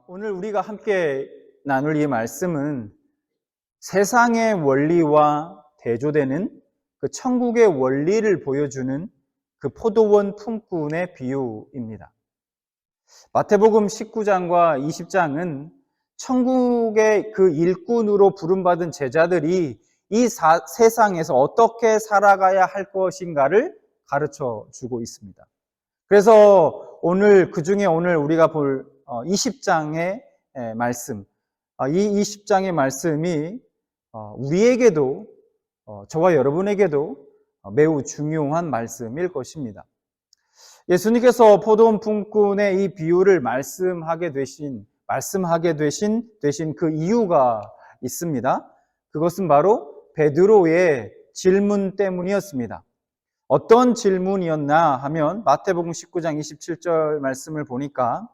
오늘 우리가 함께 나눌 이 말씀은 세상의 원리와 대조되는 그 천국의 원리를 보여주는 그 포도원 품꾼의 비유입니다. 마태복음 19장과 20장은 천국의 그 일꾼으로 부름받은 제자들이 이 세상에서 어떻게 살아가야 할 것인가를 가르쳐 주고 있습니다. 그래서 그 중에 오늘 우리가 볼 20장의 말씀, 이 20장의 말씀이 우리에게도 저와 여러분에게도 매우 중요한 말씀일 것입니다. 예수님께서 포도원 품꾼의 이 비유를 말씀하게 되신 그 이유가 있습니다. 그것은 바로 베드로의 질문 때문이었습니다. 어떤 질문이었나 하면 마태복음 19장 27절 말씀을 보니까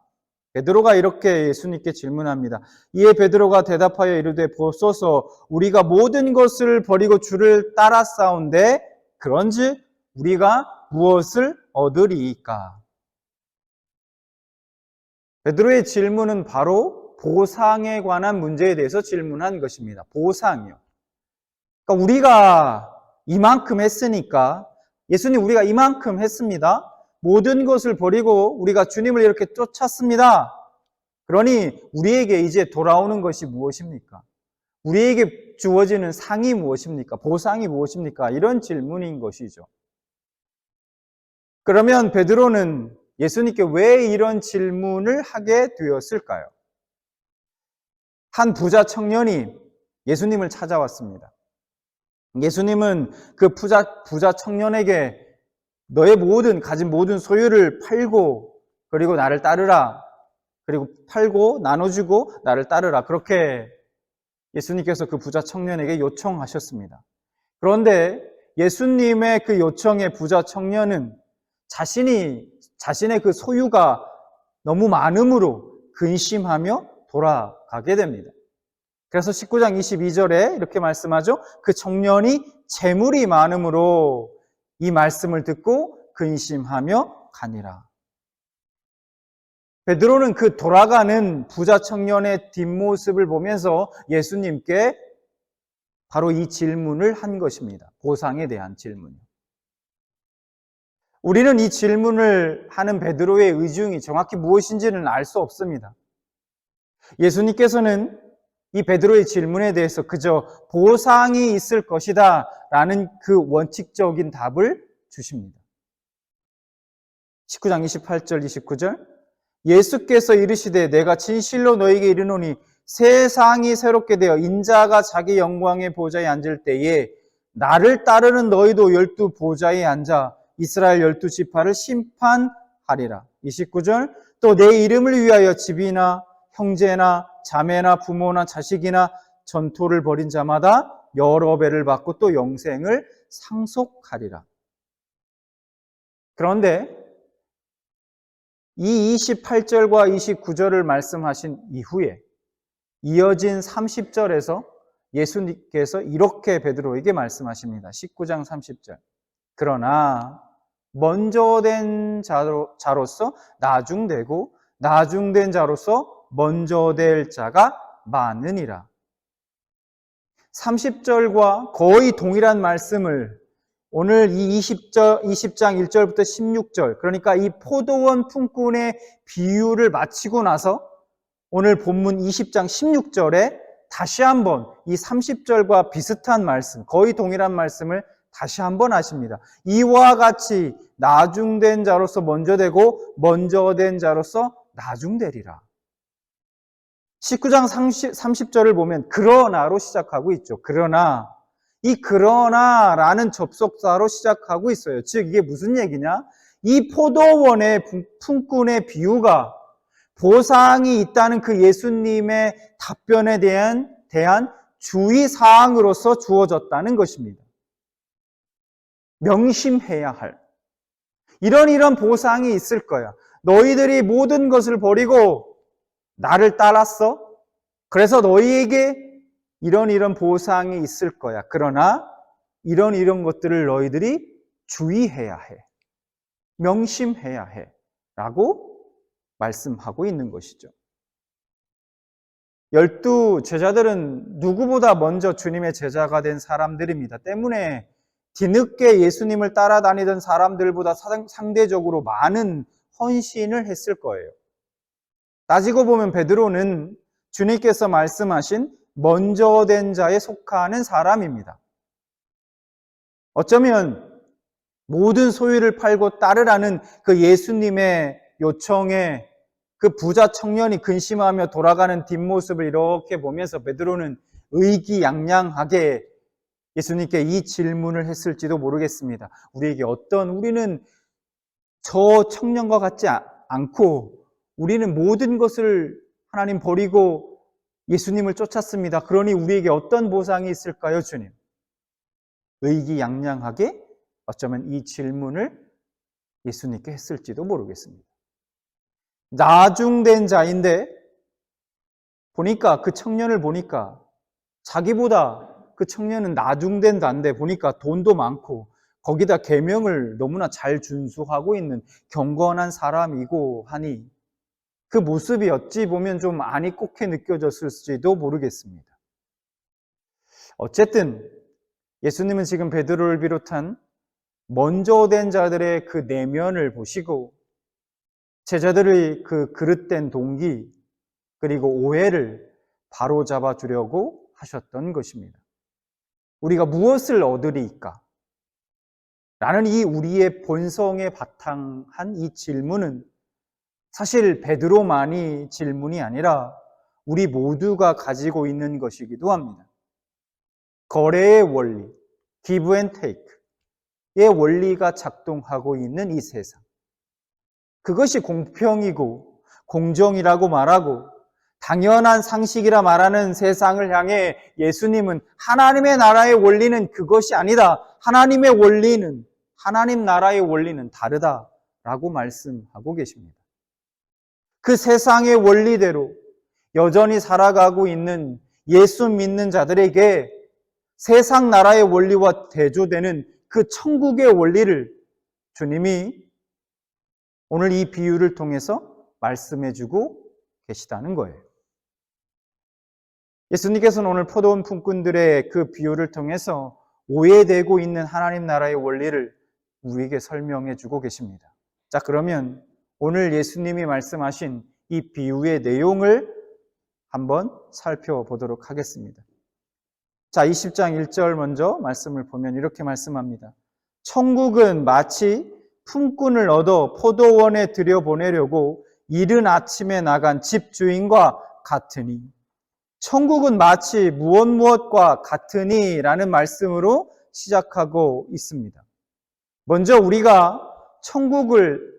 베드로가 이렇게 예수님께 질문합니다. 이에 베드로가 대답하여 이르되 보소서 우리가 모든 것을 버리고 주를 따랐사온데 그런즉 우리가 무엇을 얻으리이까? 베드로의 질문은 바로 보상에 관한 문제에 대해서 질문한 것입니다. 보상이요. 그러니까 우리가 이만큼 했으니까 예수님 우리가 이만큼 했습니다. 모든 것을 버리고 우리가 주님을 이렇게 쫓았습니다. 그러니 우리에게 이제 돌아오는 것이 무엇입니까? 우리에게 주어지는 상이 무엇입니까? 보상이 무엇입니까? 이런 질문인 것이죠. 그러면 베드로는 예수님께 왜 이런 질문을 하게 되었을까요? 한 부자 청년이 예수님을 찾아왔습니다. 예수님은 그 부자 청년에게 너의 가진 모든 소유를 팔고 그리고 나를 따르라. 그리고 팔고 나눠주고 나를 따르라. 그렇게 예수님께서 그 부자 청년에게 요청하셨습니다. 그런데 예수님의 그 요청에 부자 청년은 자신의 그 소유가 너무 많음으로 근심하며 돌아가게 됩니다. 그래서 19장 22절에 이렇게 말씀하죠. 그 청년이 재물이 많음으로 이 말씀을 듣고 근심하며 가니라. 베드로는 그 돌아가는 부자 청년의 뒷모습을 보면서 예수님께 바로 이 질문을 한 것입니다. 보상에 대한 질문. 우리는 이 질문을 하는 베드로의 의중이 정확히 무엇인지는 알 수 없습니다. 예수님께서는 이 베드로의 질문에 대해서 그저 보상이 있을 것이다 라는 그 원칙적인 답을 주십니다. 19장 28절 29절 예수께서 이르시되 내가 진실로 너에게 이르노니 세상이 새롭게 되어 인자가 자기 영광의 보좌에 앉을 때에 나를 따르는 너희도 12 보좌에 앉아 이스라엘 12지파를 심판하리라. 29절 또 내 이름을 위하여 집이나 형제나 자매나 부모나 자식이나 전토를 벌인 자마다 여러 배를 받고 또 영생을 상속하리라. 그런데 이 28절과 29절을 말씀하신 이후에 이어진 30절에서 예수님께서 이렇게 베드로에게 말씀하십니다. 19장 30절 그러나 먼저 된 자로서 나중되고 나중된 자로서 먼저 될 자가 많으니라. 30절과 거의 동일한 말씀을 오늘 이 20장 1절부터 16절 그러니까 이 포도원 품꾼의 비유를 마치고 나서 오늘 본문 20장 16절에 다시 한번 이 30절과 비슷한 말씀 거의 동일한 말씀을 다시 한번 하십니다. 이와 같이 나중된 자로서 먼저 되고 먼저 된 자로서 나중되리라. 19장 30절을 보면 그러나로 시작하고 있죠. 그러나 이 그러나라는 접속사로 시작하고 있어요. 즉 이게 무슨 얘기냐? 이 포도원의 품꾼의 비유가 보상이 있다는 그 예수님의 답변에 대한 주의사항으로서 주어졌다는 것입니다. 명심해야 할 이런 보상이 있을 거야. 너희들이 모든 것을 버리고 나를 따랐어. 그래서 너희에게 이런 보상이 있을 거야. 그러나 이런 것들을 너희들이 주의해야 해. 명심해야 해. 라고 말씀하고 있는 것이죠. 12 제자들은 누구보다 먼저 주님의 제자가 된 사람들입니다. 때문에 뒤늦게 예수님을 따라다니던 사람들보다 상대적으로 많은 헌신을 했을 거예요. 따지고 보면 베드로는 주님께서 말씀하신 먼저 된 자에 속하는 사람입니다. 어쩌면 모든 소유를 팔고 따르라는 그 예수님의 요청에 그 부자 청년이 근심하며 돌아가는 뒷모습을 이렇게 보면서 베드로는 의기양양하게 예수님께 이 질문을 했을지도 모르겠습니다. 우리는 저 청년과 같지 않고 우리는 모든 것을 하나님 버리고 예수님을 쫓았습니다. 그러니 우리에게 어떤 보상이 있을까요, 주님? 의기양양하게 어쩌면 이 질문을 예수님께 했을지도 모르겠습니다. 나중된 자인데 보니까 그 청년을 보니까 자기보다 그 청년은 나중된 자인데 보니까 돈도 많고 거기다 계명을 너무나 잘 준수하고 있는 경건한 사람이고 하니 그 모습이 어찌 보면 좀 아니꼽게 느껴졌을지도 모르겠습니다. 어쨌든 예수님은 지금 베드로를 비롯한 먼저 된 자들의 그 내면을 보시고 제자들의 그 그릇된 동기 그리고 오해를 바로잡아 주려고 하셨던 것입니다. 우리가 무엇을 얻으리까? 라는 이 우리의 본성에 바탕한 이 질문은 사실 베드로만이 질문이 아니라 우리 모두가 가지고 있는 것이기도 합니다. 거래의 원리, give and take의 원리가 작동하고 있는 이 세상. 그것이 공평이고 공정이라고 말하고 당연한 상식이라 말하는 세상을 향해 예수님은 하나님의 나라의 원리는 그것이 아니다. 하나님의 원리는, 하나님 나라의 원리는 다르다라고 말씀하고 계십니다. 그 세상의 원리대로 여전히 살아가고 있는 예수 믿는 자들에게 세상 나라의 원리와 대조되는 그 천국의 원리를 주님이 오늘 이 비유를 통해서 말씀해주고 계시다는 거예요. 예수님께서는 오늘 포도원 품꾼들의 그 비유를 통해서 오해되고 있는 하나님 나라의 원리를 우리에게 설명해주고 계십니다. 자, 그러면 오늘 예수님이 말씀하신 이 비유의 내용을 한번 살펴보도록 하겠습니다. 자, 20장 1절 먼저 말씀을 보면 이렇게 말씀합니다. 천국은 마치 품꾼을 얻어 포도원에 들여보내려고 이른 아침에 나간 집주인과 같으니. 천국은 마치 무엇과 같으니 라는 말씀으로 시작하고 있습니다. 먼저 우리가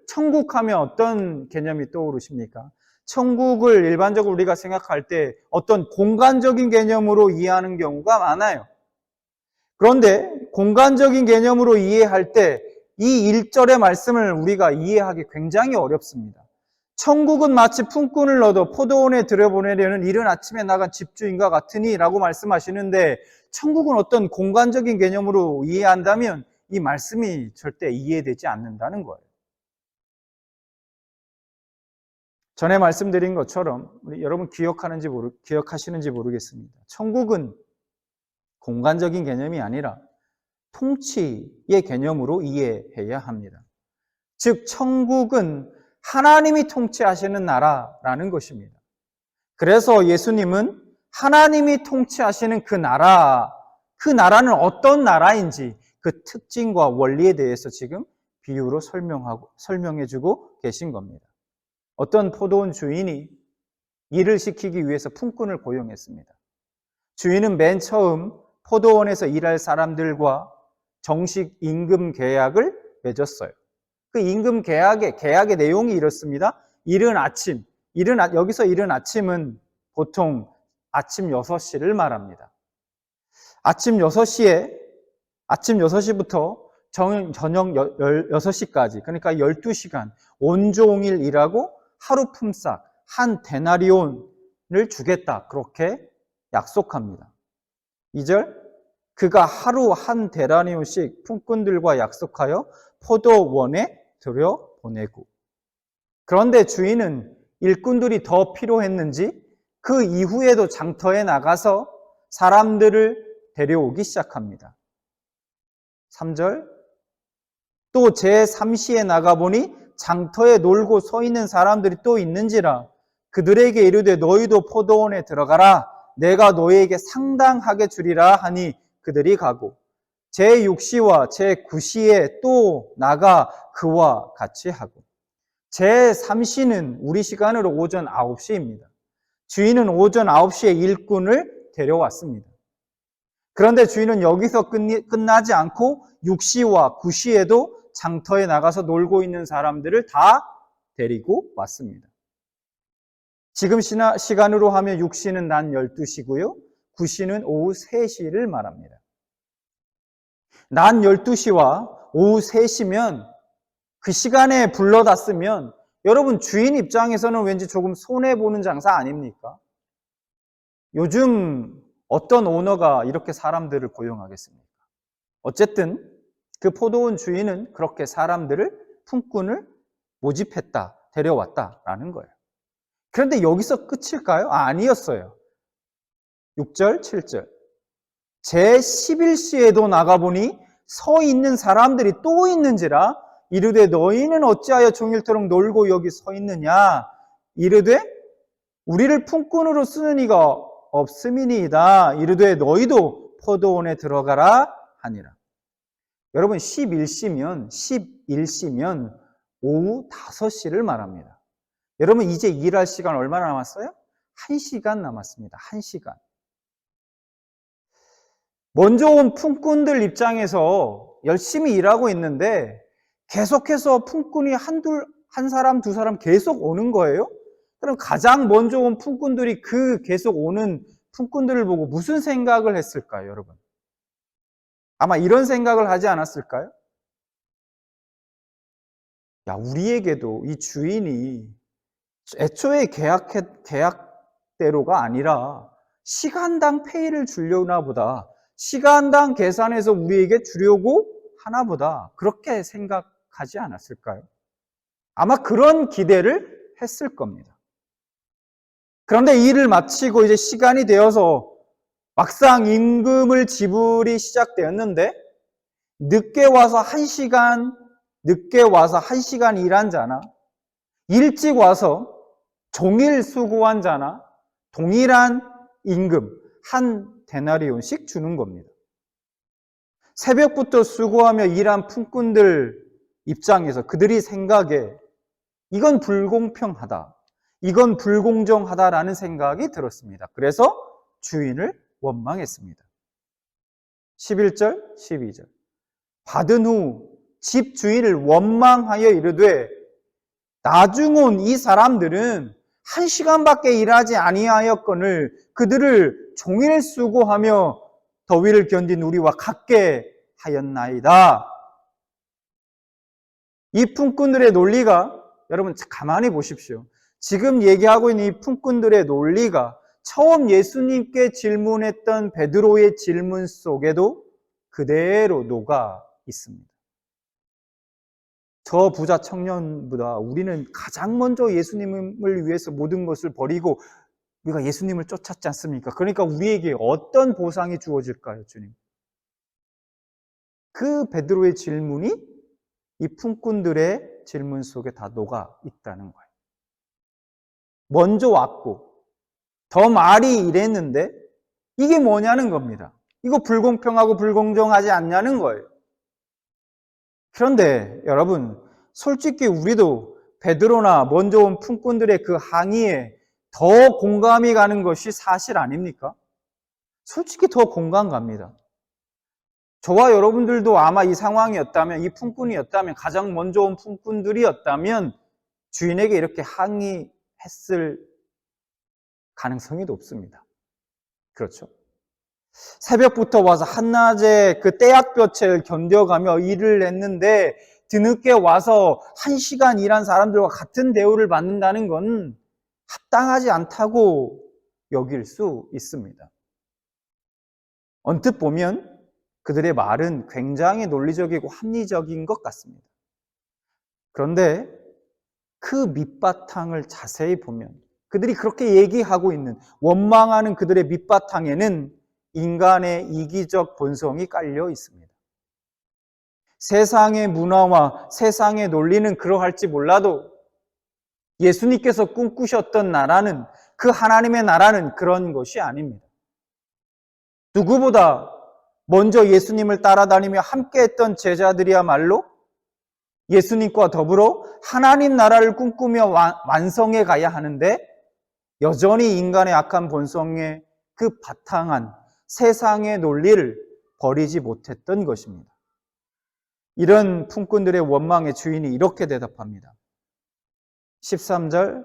천국하면 어떤 개념이 떠오르십니까? 천국을 일반적으로 우리가 생각할 때 어떤 공간적인 개념으로 이해하는 경우가 많아요. 그런데 공간적인 개념으로 이해할 때 이 1절의 말씀을 우리가 이해하기 굉장히 어렵습니다. 천국은 마치 품꾼을 얻어 포도원에 들여보내려는 이른 아침에 나간 집주인과 같으니 라고 말씀하시는데 천국은 어떤 공간적인 개념으로 이해한다면 이 말씀이 절대 이해되지 않는다는 거예요. 전에 말씀드린 것처럼 여러분 기억하시는지 모르겠습니다. 천국은 공간적인 개념이 아니라 통치의 개념으로 이해해야 합니다. 즉 천국은 하나님이 통치하시는 나라라는 것입니다. 그래서 예수님은 하나님이 통치하시는 그 나라는 어떤 나라인지 그 특징과 원리에 대해서 지금 비유로 설명해주고 계신 겁니다. 어떤 포도원 주인이 일을 시키기 위해서 품꾼을 고용했습니다. 주인은 맨 처음 포도원에서 일할 사람들과 정식 임금 계약을 맺었어요. 그 임금 계약의 내용이 이렇습니다. 이른 아침, 여기서 이른 아침은 보통 아침 6시를 말합니다. 아침 6시부터 저녁 6시까지, 그러니까 12시간 온종일 일하고 하루 품삯 한 데나리온을 주겠다. 그렇게 약속합니다. 2절, 그가 하루 한 데나리온씩 품꾼들과 약속하여 포도원에 들여보내고. 그런데 주인은 일꾼들이 더 필요했는지 그 이후에도 장터에 나가서 사람들을 데려오기 시작합니다. 3절, 또 제3시에 나가보니 장터에 놀고 서 있는 사람들이 또 있는지라 그들에게 이르되 너희도 포도원에 들어가라 내가 너희에게 상당하게 주리라 하니 그들이 가고 제6시와 제9시에 또 나가 그와 같이 하고 제3시는 우리 시간으로 오전 9시입니다. 주인은 오전 9시에 일꾼을 데려왔습니다. 그런데 주인은 여기서 끝나지 않고 6시와 9시에도 장터에 나가서 놀고 있는 사람들을 다 데리고 왔습니다. 지금 시간으로 하면 6시는 낮 12시고요. 9시는 오후 3시를 말합니다. 낮 12시와 오후 3시면 그 시간에 불러다 쓰면 여러분 주인 입장에서는 왠지 조금 손해보는 장사 아닙니까? 요즘 어떤 오너가 이렇게 사람들을 고용하겠습니까? 어쨌든 그 포도원 주인은 그렇게 사람들을 품꾼을 모집했다, 데려왔다라는 거예요. 그런데 여기서 끝일까요? 아니었어요. 6절, 7절. 제11시에도 나가보니 서 있는 사람들이 또 있는지라 이르되 너희는 어찌하여 종일토록 놀고 여기 서 있느냐? 이르되 우리를 품꾼으로 쓰는 이가 없음이니이다. 이르되 너희도 포도원에 들어가라 하니라. 여러분 11시면 오후 5시를 말합니다. 여러분 이제 일할 시간 얼마나 남았어요? 1시간 남았습니다. 1시간. 먼저 온 품꾼들 입장에서 열심히 일하고 있는데 계속해서 품꾼이 한 사람, 두 사람 계속 오는 거예요? 그럼 가장 먼저 온 품꾼들이 그 계속 오는 품꾼들을 보고 무슨 생각을 했을까요, 여러분? 아마 이런 생각을 하지 않았을까요? 야, 우리에게도 이 주인이 애초에 계약대로가 아니라 시간당 페이를 주려나 보다. 시간당 계산해서 우리에게 주려고 하나 보다. 그렇게 생각하지 않았을까요? 아마 그런 기대를 했을 겁니다. 그런데 일을 마치고 이제 시간이 되어서 막상 임금을 지불이 시작되었는데 늦게 와서 1시간 일한 자나 일찍 와서 종일 수고한 자나 동일한 임금 한 데나리온씩 주는 겁니다. 새벽부터 수고하며 일한 품꾼들 입장에서 그들이 생각에 이건 불공평하다, 이건 불공정하다라는 생각이 들었습니다. 그래서 주인을 원망했습니다. 11절, 12절. 받은 후 집 주인을 원망하여 이르되 나중 온 이 사람들은 1시간밖에 일하지 아니하였거늘 그들을 종일 수고하며 더위를 견딘 우리와 같게 하였나이다. 이 품꾼들의 논리가 여러분 가만히 보십시오. 지금 얘기하고 있는 이 품꾼들의 논리가 처음 예수님께 질문했던 베드로의 질문 속에도 그대로 녹아 있습니다. 저 부자 청년보다 우리는 가장 먼저 예수님을 위해서 모든 것을 버리고 우리가 예수님을 쫓았지 않습니까? 그러니까 우리에게 어떤 보상이 주어질까요, 주님? 그 베드로의 질문이 이 품꾼들의 질문 속에 다 녹아 있다는 거예요. 먼저 왔고 더 말이 이랬는데 이게 뭐냐는 겁니다. 이거 불공평하고 불공정하지 않냐는 거예요. 그런데 여러분 솔직히 우리도 베드로나 먼저 온 품꾼들의 그 항의에 더 공감이 가는 것이 사실 아닙니까? 솔직히 더 공감 갑니다. 저와 여러분들도 아마 이 상황이었다면, 이 품꾼이었다면, 가장 먼저 온 품꾼들이었다면 주인에게 이렇게 항의했을 가능성이 높습니다. 그렇죠? 새벽부터 와서 한낮에 그 떼약볕을 견뎌가며 일을 했는데 뒤늦게 와서 1시간 일한 사람들과 같은 대우를 받는다는 건 합당하지 않다고 여길 수 있습니다. 언뜻 보면 그들의 말은 굉장히 논리적이고 합리적인 것 같습니다. 그런데 그 밑바탕을 자세히 보면 그들이 그렇게 얘기하고 있는, 원망하는 그들의 밑바탕에는 인간의 이기적 본성이 깔려 있습니다. 세상의 문화와 세상의 논리는 그러할지 몰라도 예수님께서 꿈꾸셨던 나라는, 그 하나님의 나라는 그런 것이 아닙니다. 누구보다 먼저 예수님을 따라다니며 함께했던 제자들이야말로 예수님과 더불어 하나님 나라를 꿈꾸며 완성해 가야 하는데, 여전히 인간의 악한 본성의 그 바탕한 세상의 논리를 버리지 못했던 것입니다. 이런 품꾼들의 원망의 주인이 이렇게 대답합니다. 13절부터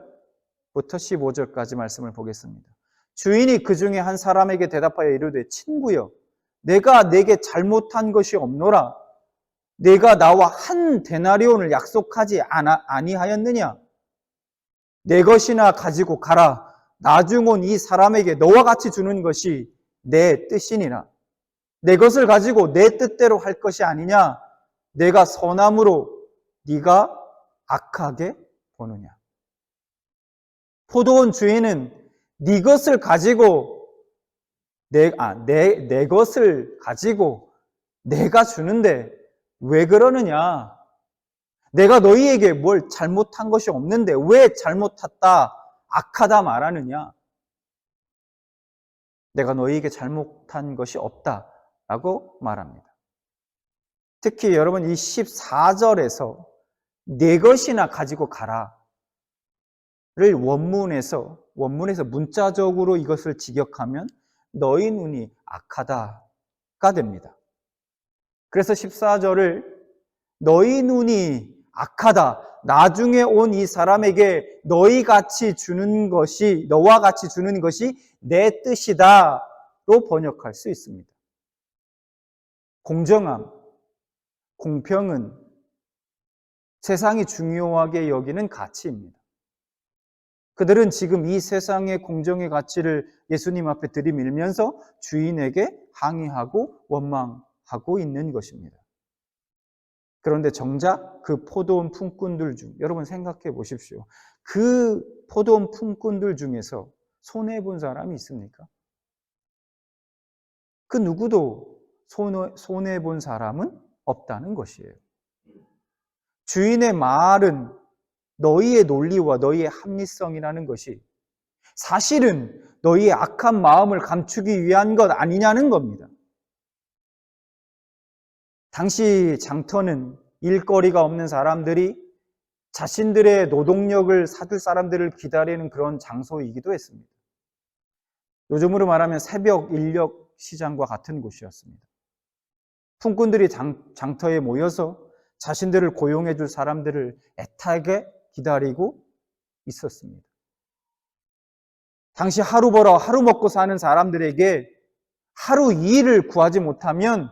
15절까지 말씀을 보겠습니다. 주인이 그 중에 한 사람에게 대답하여 이르되, 친구여, 내가 내게 잘못한 것이 없노라. 내가 나와 한 데나리온을 약속하지 아니하였느냐? 내 것이나 가지고 가라. 나중 온 이 사람에게 너와 같이 주는 것이 내 뜻이니라. 내 것을 가지고 내 뜻대로 할 것이 아니냐? 내가 선함으로 네가 악하게 보느냐? 포도원 주인은 네 것을 가지고 내 것을 가지고 내가 주는데 왜 그러느냐? 내가 너희에게 뭘 잘못한 것이 없는데 왜 잘못했다, 악하다 말하느냐? 내가 너희에게 잘못한 것이 없다라고 말합니다. 특히 여러분, 이 14절에서 내 것이나 가지고 가라를 원문에서 문자적으로 이것을 직역하면 너희 눈이 악하다가 됩니다. 그래서 14절을 너희 눈이 악하다, 나중에 온 이 사람에게 너와 같이 주는 것이 내 뜻이다로 번역할 수 있습니다. 공정함, 공평은 세상이 중요하게 여기는 가치입니다. 그들은 지금 이 세상의 공정의 가치를 예수님 앞에 들이밀면서 주인에게 항의하고 원망하고 있는 것입니다. 그런데 정작 그 포도원 품꾼들 중, 여러분 생각해 보십시오. 그 포도원 품꾼들 중에서 손해본 사람이 있습니까? 그 누구도 손해본 사람은 없다는 것이에요. 주인의 말은 너희의 논리와 너희의 합리성이라는 것이 사실은 너희의 악한 마음을 감추기 위한 것 아니냐는 겁니다. 당시 장터는 일거리가 없는 사람들이 자신들의 노동력을 사줄 사람들을 기다리는 그런 장소이기도 했습니다. 요즘으로 말하면 새벽 인력 시장과 같은 곳이었습니다. 품꾼들이 장터에 모여서 자신들을 고용해 줄 사람들을 애타게 기다리고 있었습니다. 당시 하루 벌어 하루 먹고 사는 사람들에게 하루 일을 구하지 못하면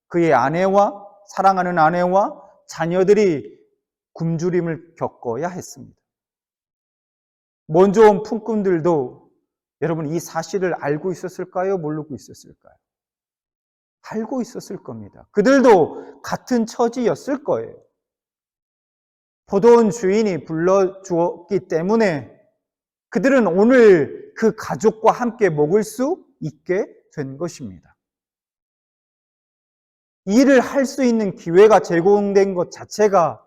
그의 아내와 사랑하는 아내와 자녀들이 굶주림을 겪어야 했습니다. 먼저 온 품꾼들도 여러분 이 사실을 알고 있었을까요? 모르고 있었을까요? 알고 있었을 겁니다. 그들도 같은 처지였을 거예요. 포도원 주인이 불러주었기 때문에 그들은 오늘 그 가족과 함께 먹을 수 있게 된 것입니다. 일을 할 수 있는 기회가 제공된 것 자체가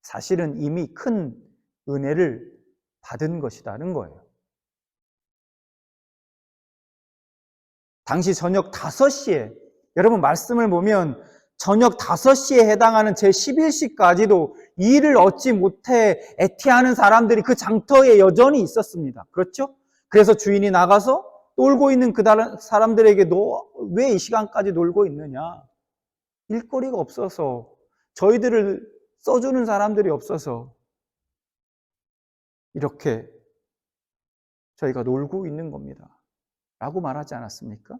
사실은 이미 큰 은혜를 받은 것이라는 거예요. 당시 저녁 5시에, 여러분 말씀을 보면 저녁 5시에 해당하는 제11시까지도 일을 얻지 못해 애태하는 사람들이 그 장터에 여전히 있었습니다. 그렇죠? 그래서 주인이 나가서 놀고 있는 그 사람들에게 너 왜 이 시간까지 놀고 있느냐? 일거리가 없어서, 저희들을 써주는 사람들이 없어서 이렇게 저희가 놀고 있는 겁니다. 라고 말하지 않았습니까?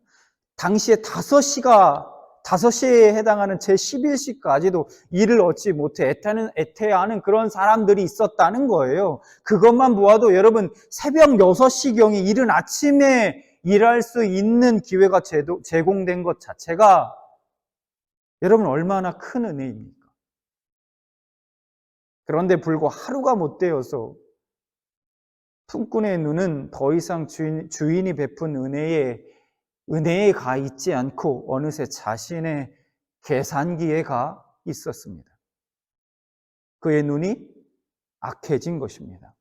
당시에 5시에 해당하는 제11시까지도 일을 얻지 못해 애태하는 그런 사람들이 있었다는 거예요. 그것만 보아도 여러분 새벽 6시경에 이른 아침에 일할 수 있는 기회가 제공된 것 자체가 여러분 얼마나 큰 은혜입니까? 그런데 불과 하루가 못 되어서 품꾼의 눈은 더 이상 주인이 베푼 은혜에 가 있지 않고 어느새 자신의 계산기에 가 있었습니다. 그의 눈이 악해진 것입니다.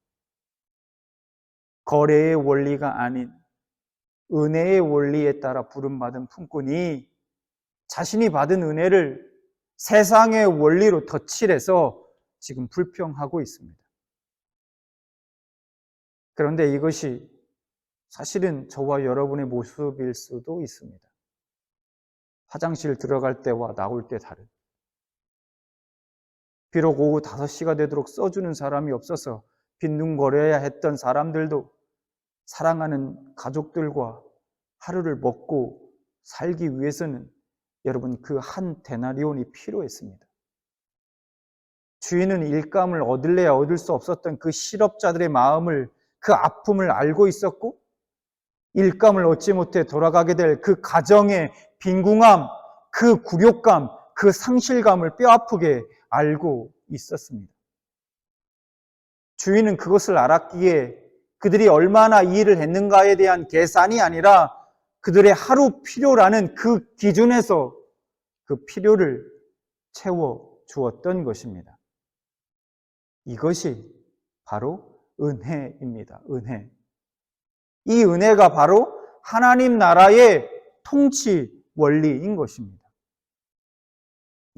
거래의 원리가 아닌 은혜의 원리에 따라 부름받은 품꾼이 자신이 받은 은혜를 세상의 원리로 덧칠해서 지금 불평하고 있습니다. 그런데 이것이 사실은 저와 여러분의 모습일 수도 있습니다. 화장실 들어갈 때와 나올 때 다른. 비록 오후 5시가 되도록 써주는 사람이 없어서 빈둥거려야 했던 사람들도 사랑하는 가족들과 하루를 먹고 살기 위해서는 여러분 그 한 데나리온이 필요했습니다. 주인은 일감을 얻을래야 얻을 수 없었던 그 실업자들의 마음을, 그 아픔을 알고 있었고 일감을 얻지 못해 돌아가게 될 그 가정의 빈궁함, 그 굴욕감, 그 상실감을 뼈아프게 알고 있었습니다. 주인은 그것을 알았기에 그들이 얼마나 일을 했는가에 대한 계산이 아니라 그들의 하루 필요라는 그 기준에서 그 필요를 채워 주었던 것입니다. 이것이 바로 은혜입니다. 은혜. 이 은혜가 바로 하나님 나라의 통치 원리인 것입니다.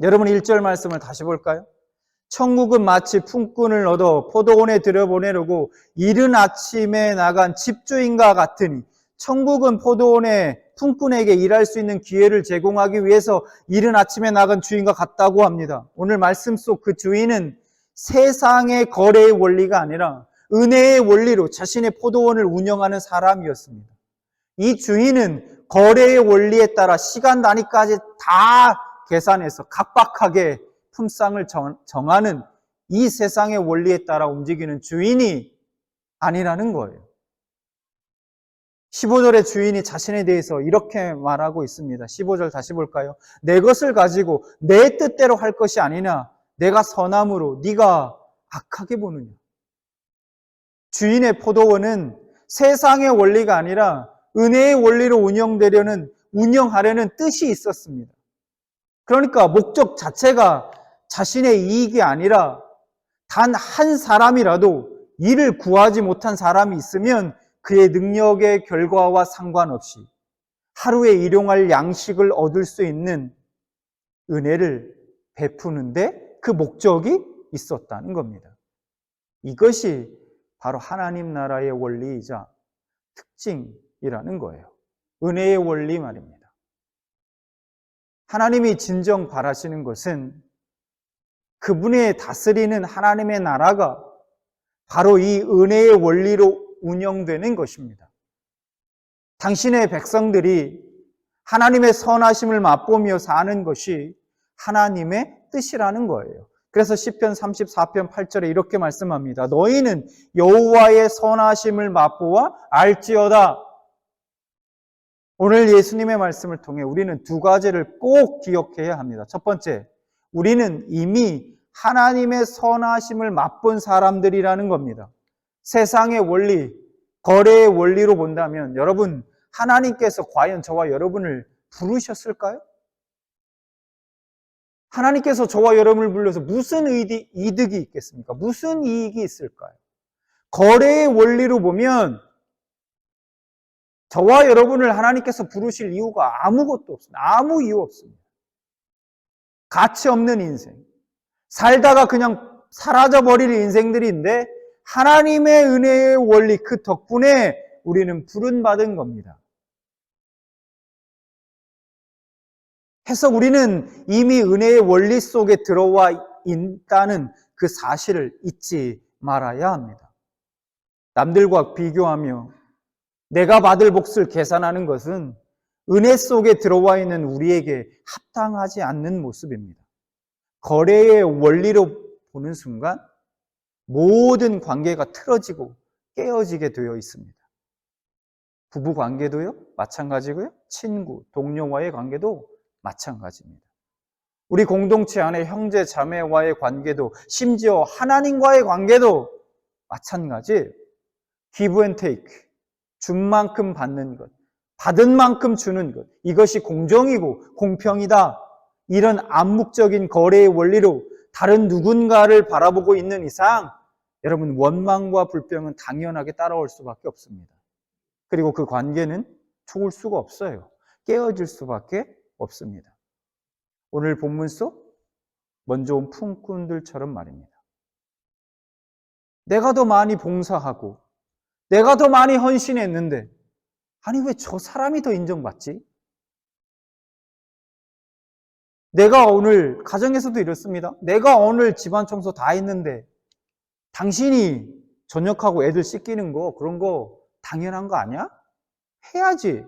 여러분 1절 말씀을 다시 볼까요? 천국은 마치 품꾼을 얻어 포도원에 들여보내려고 이른 아침에 나간 집주인과 같으니 천국은 포도원에 품꾼에게 일할 수 있는 기회를 제공하기 위해서 이른 아침에 나간 주인과 같다고 합니다. 오늘 말씀 속 그 주인은 세상의 거래의 원리가 아니라 은혜의 원리로 자신의 포도원을 운영하는 사람이었습니다. 이 주인은 거래의 원리에 따라 시간 단위까지 다 계산해서 각박하게 품상을 정하는 이 세상의 원리에 따라 움직이는 주인이 아니라는 거예요. 15절의 주인이 자신에 대해서 이렇게 말하고 있습니다. 15절 다시 볼까요? 내 것을 가지고 내 뜻대로 할 것이 아니냐. 내가 선함으로 네가 악하게 보느냐. 주인의 포도원은 세상의 원리가 아니라 은혜의 원리로 운영하려는 뜻이 있었습니다. 그러니까 목적 자체가 자신의 이익이 아니라 단 한 사람이라도 이를 구하지 못한 사람이 있으면 그의 능력의 결과와 상관없이 하루에 일용할 양식을 얻을 수 있는 은혜를 베푸는데 그 목적이 있었다는 겁니다. 이것이 바로 하나님 나라의 원리이자 특징이라는 거예요. 은혜의 원리 말입니다. 하나님이 진정 바라시는 것은 그분의 다스리는 하나님의 나라가 바로 이 은혜의 원리로 운영되는 것입니다. 당신의 백성들이 하나님의 선하심을 맛보며 사는 것이 하나님의 뜻이라는 거예요. 그래서 시편 34편 8절에 이렇게 말씀합니다. 너희는 여호와의 선하심을 맛보아 알지어다. 오늘 예수님의 말씀을 통해 우리는 두 가지를 꼭 기억해야 합니다. 첫 번째, 우리는 이미 하나님의 선하심을 맛본 사람들이라는 겁니다. 세상의 원리, 거래의 원리로 본다면 여러분, 하나님께서 과연 저와 여러분을 부르셨을까요? 하나님께서 저와 여러분을 불러서 무슨 이득이 있겠습니까? 무슨 이익이 있을까요? 거래의 원리로 보면 저와 여러분을 하나님께서 부르실 이유가 아무것도 없습니다. 아무 이유 없습니다. 가치 없는 인생. 살다가 그냥 사라져버릴 인생들인데 하나님의 은혜의 원리 그 덕분에 우리는 부름받은 겁니다. 해서 우리는 이미 은혜의 원리 속에 들어와 있다는 그 사실을 잊지 말아야 합니다. 남들과 비교하며 내가 받을 몫을 계산하는 것은 은혜 속에 들어와 있는 우리에게 합당하지 않는 모습입니다. 거래의 원리로 보는 순간 모든 관계가 틀어지고 깨어지게 되어 있습니다. 부부 관계도요, 마찬가지고요. 친구, 동료와의 관계도 마찬가지입니다. 우리 공동체 안에 형제, 자매와의 관계도 심지어 하나님과의 관계도 마찬가지예요. give and take, 준 만큼 받는 것, 받은 만큼 주는 것, 이것이 공정이고 공평이다. 이런 암묵적인 거래의 원리로 다른 누군가를 바라보고 있는 이상 여러분 원망과 불평은 당연하게 따라올 수밖에 없습니다. 그리고 그 관계는 좋을 수가 없어요. 깨어질 수밖에 없습니다. 오늘 본문 속 먼저 온 품꾼들처럼 말입니다. 내가 더 많이 봉사하고 내가 더 많이 헌신했는데 아니 왜 저 사람이 더 인정받지? 내가 오늘 가정에서도 이렇습니다. 내가 오늘 집안 청소 다 했는데 당신이 저녁하고 애들 씻기는 거 그런 거 당연한 거 아니야? 해야지.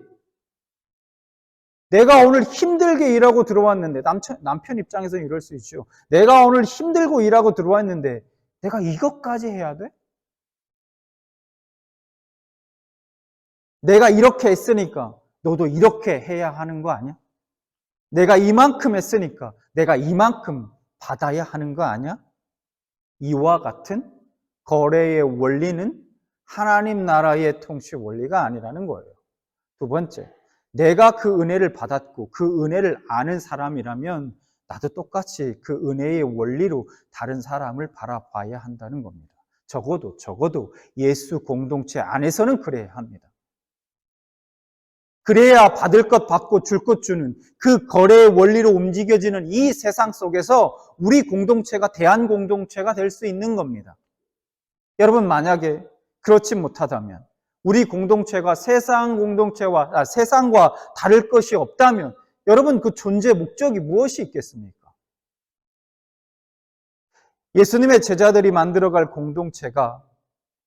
내가 오늘 힘들게 일하고 들어왔는데 남편 입장에서는 이럴 수 있죠. 내가 오늘 힘들고 일하고 들어왔는데 내가 이것까지 해야 돼? 내가 이렇게 했으니까 너도 이렇게 해야 하는 거 아니야? 내가 이만큼 했으니까 내가 이만큼 받아야 하는 거 아니야? 이와 같은 거래의 원리는 하나님 나라의 통치 원리가 아니라는 거예요. 두 번째, 내가 그 은혜를 받았고 그 은혜를 아는 사람이라면 나도 똑같이 그 은혜의 원리로 다른 사람을 바라봐야 한다는 겁니다. 적어도 예수 공동체 안에서는 그래야 합니다. 그래야 받을 것 받고 줄 것 주는 그 거래의 원리로 움직여지는 이 세상 속에서 우리 공동체가 대한 공동체가 될 수 있는 겁니다. 여러분 만약에 그렇지 못하다면 우리 공동체가 세상과 다를 것이 없다면 여러분 그 존재 목적이 무엇이 있겠습니까? 예수님의 제자들이 만들어갈 공동체가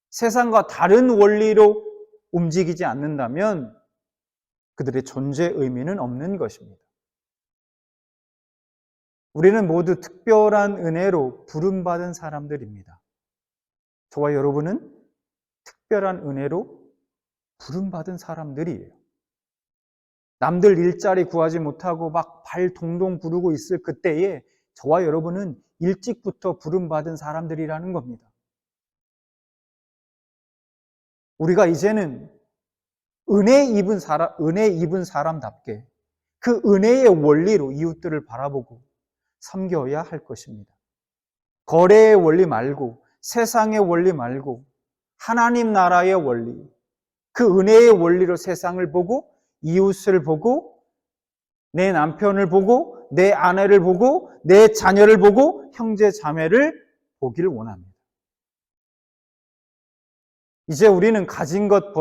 세상과 다른 원리로 움직이지 않는다면 그들의 존재 의미는 없는 것입니다. 우리는 모두 특별한 은혜로 부름받은 사람들입니다. 저와 여러분은 특별한 은혜로 부름받은 사람들이에요. 남들 일자리 구하지 못하고 막 발 동동 구르고 있을 그때에 저와 여러분은 일찍부터 부름받은 사람들이라는 겁니다. 우리가 이제는 은혜 입은 사람답게 그 은혜의 원리로 이웃들을 바라보고 섬겨야 할 것입니다. 거래의 원리 말고 세상의 원리 말고 하나님 나라의 원리, 그 은혜의 원리로 세상을 보고 이웃을 보고 내 남편을 보고 내 아내를 보고 내 자녀를 보고 형제 자매를 보기를 원합니다. 이제 우리는 가진 것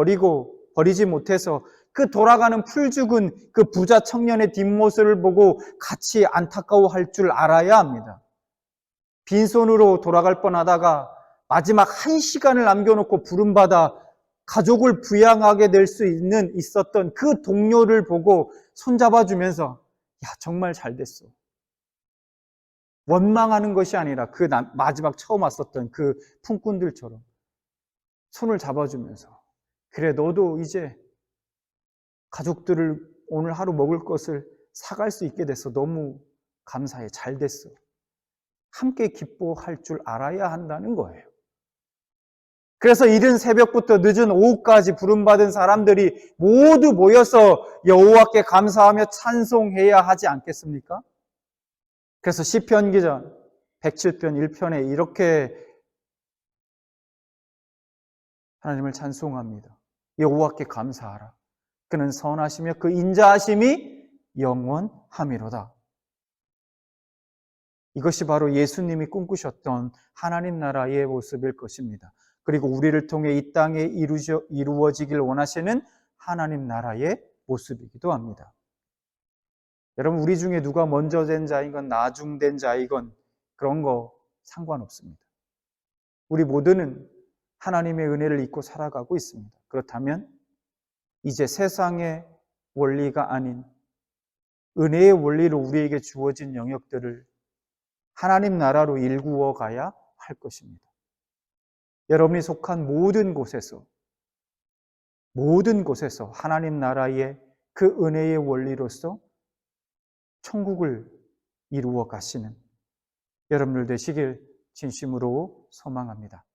버리지 못해서 그 돌아가는 풀 죽은 그 부자 청년의 뒷모습을 보고 같이 안타까워할 줄 알아야 합니다. 빈손으로 돌아갈 뻔하다가 마지막 1시간을 남겨놓고 부름받아 가족을 부양하게 될 수 있었던 그 동료를 보고 손잡아주면서 야 정말 잘 됐어. 원망하는 것이 아니라 그 마지막 처음 왔었던 그 품꾼들처럼 손을 잡아주면서 그래 너도 이제 가족들을 오늘 하루 먹을 것을 사갈 수 있게 돼서 너무 감사해. 잘 됐어. 함께 기뻐할 줄 알아야 한다는 거예요. 그래서 이른 새벽부터 늦은 오후까지 부름받은 사람들이 모두 모여서 여호와께 감사하며 찬송해야 하지 않겠습니까? 그래서 시편 기자 107편 1편에 이렇게 하나님을 찬송합니다. 여호와께 감사하라. 그는 선하시며 그 인자하심이 영원함이로다. 이것이 바로 예수님이 꿈꾸셨던 하나님 나라의 모습일 것입니다. 그리고 우리를 통해 이 땅에 이루어지길 원하시는 하나님 나라의 모습이기도 합니다. 여러분 우리 중에 누가 먼저 된 자이건 나중된 자이건 그런 거 상관없습니다. 우리 모두는 하나님의 은혜를 잊고 살아가고 있습니다. 그렇다면 이제 세상의 원리가 아닌 은혜의 원리로 우리에게 주어진 영역들을 하나님 나라로 일구어 가야 할 것입니다. 여러분이 속한 모든 곳에서 하나님 나라의 그 은혜의 원리로서 천국을 이루어 가시는 여러분들 되시길 진심으로 소망합니다.